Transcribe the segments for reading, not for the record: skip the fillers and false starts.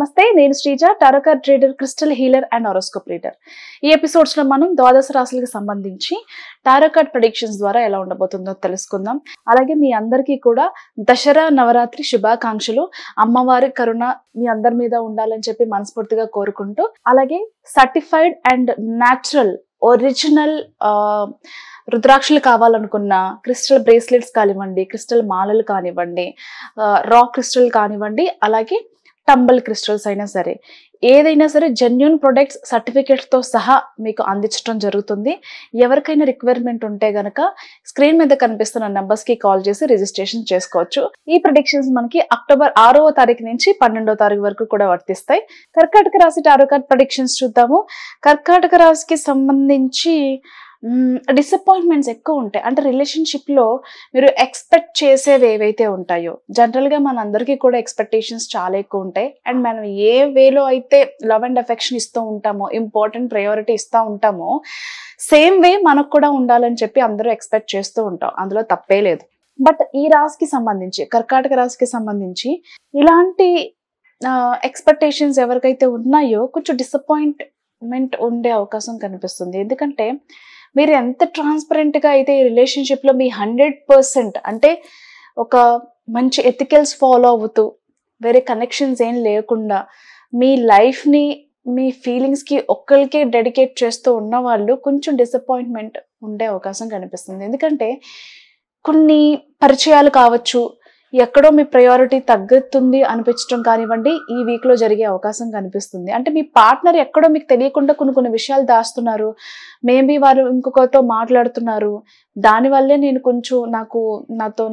నమస్తే, నేను Sreeja, tarot card trader, crystal healer and horoscope reader. ఈ ఎపిసోడ్స్ లో మనం ద్వాదశ రాశులకు సంబంధించి టారో కార్డ్ ప్రెడిక్షన్స్ ద్వారా ఎలా ఉండబోతుందో తెలుసుకుందాం. అలాగే మీ అందరికీ కూడా దసరా నవరాత్రి శుభాకాంక్షలు. అమ్మవారి కరుణ మీ అందరి మీద ఉండాలని చెప్పి మనస్ఫూర్తిగా కోరుకుంటూ, అలాగే సర్టిఫైడ్ అండ్ న్యాచురల్ ఒరిజినల్ రుద్రాక్షలు కావాలనుకున్న క్రిస్టల్ బ్రేస్లెట్స్ కానివ్వండి, క్రిస్టల్ మాలలు కానివ్వండి, రా క్రిస్టల్ కానివ్వండి, అలాగే టంబల్ క్రిస్టల్స్ అయినా సరే, ఏదైనా సరే జెన్యూన్ ప్రొడక్ట్స్ సర్టిఫికేట్స్తో సహా మీకు అందించడం జరుగుతుంది. ఎవరికైనా రిక్వైర్మెంట్ ఉంటే గనక స్క్రీన్ మీద కనిపిస్తున్న నెంబర్స్కి కాల్ చేసి రిజిస్ట్రేషన్ చేసుకోవచ్చు. ఈ ప్రెడిక్షన్స్ మనకి అక్టోబర్ 6వ తారీఖు నుంచి 12వ తారీఖు వరకు కూడా వర్తిస్తాయి. కర్కాటక రాశి టారో కార్డ్ ప్రెడిక్షన్స్ చూద్దాము. కర్కాటక రాశికి సంబంధించి డిసప్పాయింట్మెంట్స్ ఎక్కువ ఉంటాయి. అంటే రిలేషన్షిప్లో మీరు ఎక్స్పెక్ట్ చేసేవి ఏవైతే ఉంటాయో, జనరల్గా మనందరికీ కూడా ఎక్స్పెక్టేషన్స్ చాలా ఎక్కువ ఉంటాయి. అండ్ మనం ఏ వేలో అయితే లవ్ అండ్ అఫెక్షన్ ఇస్తూ ఉంటామో, ఇంపార్టెంట్ ప్రయారిటీ ఇస్తూ ఉంటామో, సేమ్ వే మనకు కూడా ఉండాలని చెప్పి అందరూ ఎక్స్పెక్ట్ చేస్తూ ఉంటాం. అందులో తప్పే లేదు. బట్ ఈ రాశికి సంబంధించి, కర్కాటక రాశికి సంబంధించి ఇలాంటి ఎక్స్పెక్టేషన్స్ ఎవరికైతే ఉన్నాయో కొంచెం డిసప్పాయింట్మెంట్ ఉండే అవకాశం కనిపిస్తుంది. ఎందుకంటే మీరు ఎంత ట్రాన్స్పరెంట్గా అయితే ఈ రిలేషన్షిప్లో మీ 100% అంటే ఒక మంచి ఎథికల్స్ ఫాలో అవుతూ, వేరే కనెక్షన్స్ ఏం లేకుండా మీ లైఫ్ని మీ ఫీలింగ్స్కి ఒక్కరికే డెడికేట్ చేస్తూ ఉన్న వాళ్ళు కొంచెం డిసప్పాయింట్మెంట్ ఉండే అవకాశం కనిపిస్తుంది. ఎందుకంటే కొన్ని పరిచయాలు కావచ్చు, ఎక్కడో మీ ప్రయారిటీ తగ్గుతుంది అనిపించడం కానివ్వండి, ఈ వీక్లో జరిగే అవకాశం కనిపిస్తుంది. అంటే మీ పార్ట్నర్ ఎక్కడో మీకు తెలియకుండా కొన్ని విషయాలు దాస్తున్నారు. మేబీ వారు ఇంకొకరితో మాట్లాడుతున్నారు. దానివల్లే నేను కొంచెం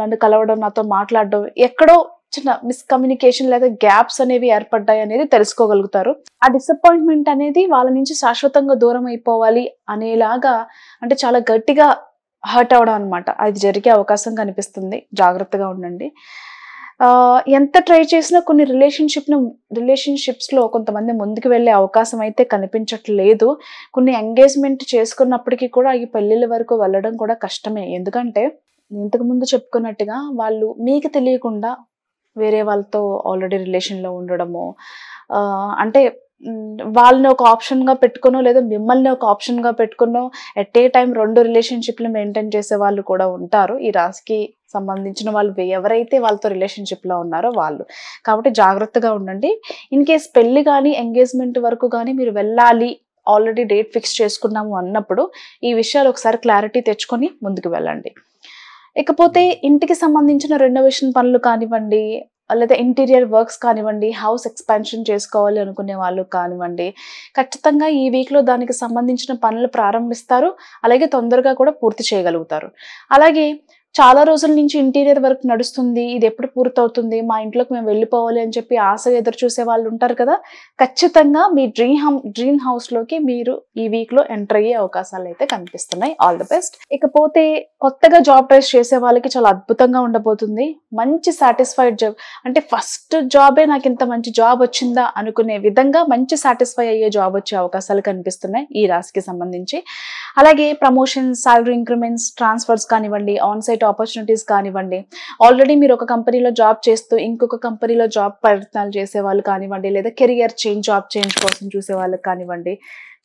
నన్ను కలవడం, నాతో మాట్లాడడం, ఎక్కడో చిన్న మిస్కమ్యూనికేషన్ లేదా గ్యాప్స్ అనేవి ఏర్పడ్డాయి అనేది తెలుసుకోగలుగుతారు. ఆ డిసప్పాయింట్మెంట్ అనేది వాళ్ళ నుంచి శాశ్వతంగా దూరం అయిపోవాలి అనేలాగా, అంటే చాలా గట్టిగా హర్ట్ అవడం అనమాట, అది జరిగే అవకాశం కనిపిస్తుంది. జాగ్రత్తగా ఉండండి. ఎంత ట్రై చేసినా కొన్ని రిలేషన్షిప్స్లో కొంతమంది ముందుకు వెళ్ళే అవకాశం అయితే కనిపించట్లేదు. కొన్ని ఎంగేజ్మెంట్ చేసుకున్నప్పటికీ కూడా ఈ పెళ్ళిళ్ళ వరకు వెళ్ళడం కూడా కష్టమే. ఎందుకంటే ఇంతకుముందు చెప్పుకున్నట్టుగా వాళ్ళు మీకు తెలియకుండా వేరే వాళ్ళతో ఆల్రెడీ రిలేషన్లో ఉండడము, అంటే వాళ్ళని ఒక ఆప్షన్గా పెట్టుకునో లేదా మిమ్మల్ని ఒక ఆప్షన్గా పెట్టుకునో ఎట్ ఏ టైం 2 రిలేషన్షిప్లు మెయింటైన్ చేసే వాళ్ళు కూడా ఉంటారు. ఈ రాశికి సంబంధించిన వాళ్ళు ఎవరైతే వాళ్ళతో రిలేషన్షిప్లో ఉన్నారో వాళ్ళు. కాబట్టి జాగ్రత్తగా ఉండండి. ఇన్ కేస్ పెళ్ళి కానీ ఎంగేజ్మెంట్ వరకు కానీ మీరు వెళ్ళాలి, ఆల్రెడీ డేట్ ఫిక్స్ చేసుకున్నాము అన్నప్పుడు ఈ విషయాలు ఒకసారి క్లారిటీ తెచ్చుకొని ముందుకు వెళ్ళండి. ఇకపోతే ఇంటికి సంబంధించిన రెనోవేషన్ పనులు కానివ్వండి, లేదా ఇంటీరియర్ వర్క్స్ కానివ్వండి, హౌస్ ఎక్స్పాన్షన్ చేసుకోవాలి అనుకునే వాళ్ళు కానివ్వండి, ఖచ్చితంగా ఈ వీక్లో దానికి సంబంధించిన పనులు ప్రారంభిస్తారు. అలాగే తొందరగా కూడా పూర్తి చేయగలుగుతారు. అలాగే చాలా రోజుల నుంచి ఇంటీరియర్ వర్క్ నడుస్తుంది, ఇది ఎప్పుడు పూర్తవుతుంది, మా ఇంట్లోకి మేము వెళ్ళిపోవాలి అని చెప్పి ఆశగా ఎదురు చూసే వాళ్ళు ఉంటారు కదా. ఖచ్చితంగా మీ డ్రీమ్ హౌస్లోకి మీరు ఈ వీక్లో ఎంటర్ అయ్యే అవకాశాలు అయితే కనిపిస్తున్నాయి. All the best. ఇకపోతే కొత్తగా జాబ్ ట్రైస్ చేసే వాళ్ళకి చాలా అద్భుతంగా ఉండబోతుంది. మంచి సాటిస్ఫైడ్ జాబ్, అంటే ఫస్ట్ జాబే నాకు ఇంత మంచి జాబ్ వచ్చిందా అనుకునే విధంగా మంచి సాటిస్ఫై అయ్యే జాబ్ వచ్చే అవకాశాలు కనిపిస్తున్నాయి ఈ రాశికి సంబంధించి. అలాగే ప్రమోషన్స్, సాలరీ ఇంక్రిమెంట్స్, ట్రాన్స్ఫర్స్ కానివ్వండి, ఆన్ సైట్ ఆపర్చునిటీస్ కానివ్వండి, ఆల్రెడీ మీరు ఒక కంపెనీలో జాబ్ చేస్తూ ఇంకొక కంపెనీలో జాబ్ ప్రయత్నాలు చేసే వాళ్ళు కానివ్వండి, లేదా కెరియర్ చేంజ్, జాబ్ చేంజ్ కోసం చూసే వాళ్ళకి కానివ్వండి,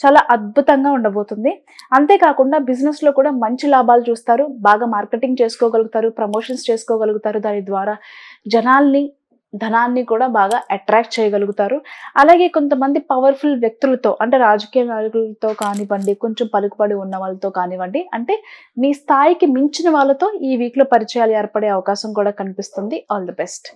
చాలా అద్భుతంగా ఉండబోతుంది. అంతేకాకుండా బిజినెస్లో కూడా మంచి లాభాలు చూస్తారు, బాగా మార్కెటింగ్ చేసుకోగలుగుతారు, ప్రమోషన్స్ చేసుకోగలుగుతారు. దాని ద్వారా ధనాన్ని కూడా బాగా అట్రాక్ట్ చేయగలుగుతారు. అలాగే కొంతమంది పవర్ఫుల్ వ్యక్తులతో, అంటే రాజకీయ నాయకులతో కానివ్వండి, కొంచెం పలుకుబడి ఉన్న వాళ్ళతో కానివ్వండి, అంటే మీ స్థాయికి మించిన వాళ్ళతో ఈ వీక్లో పరిచయాలు ఏర్పడే అవకాశం కూడా కనిపిస్తుంది. All the best.